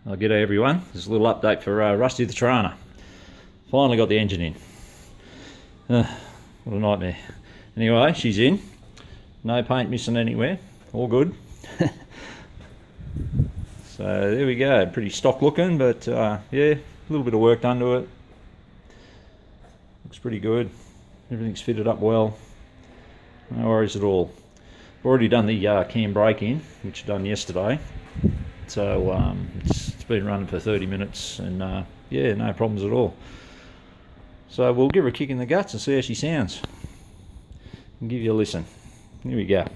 G'day everyone, this is a little update for Rusty the Torana. Finally got the engine in. What a nightmare. Anyway, she's in. No paint missing anywhere, all good. So there we go, pretty stock looking, but yeah, a little bit of work done to it. Looks pretty good, everything's fitted up well, no worries at all. I've already done the cam brake in, which I done yesterday. So it's been running for 30 minutes and yeah, no problems at all. So we'll give her a kick in the guts and see how she sounds and give you a listen. Here we go.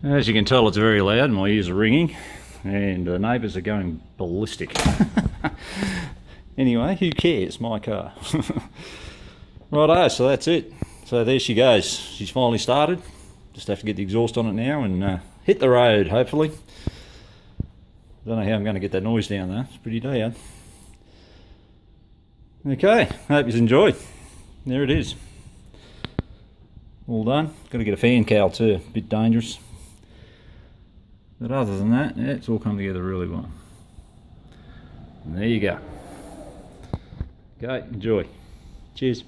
As you can tell, it's very loud, my ears are ringing and the neighbours are going ballistic. Anyway, who cares, my car. Righto, so that's it. So there she goes, she's finally started. Just have to get the exhaust on it now and hit the road, hopefully. Don't know how I'm going to get that noise down though, it's pretty loud. Okay, hope you enjoyed. There it is. All done. Got to get a fan cowl too, a bit dangerous. But other than that, yeah, it's all come together really well. And there you go. Okay, enjoy. Cheers.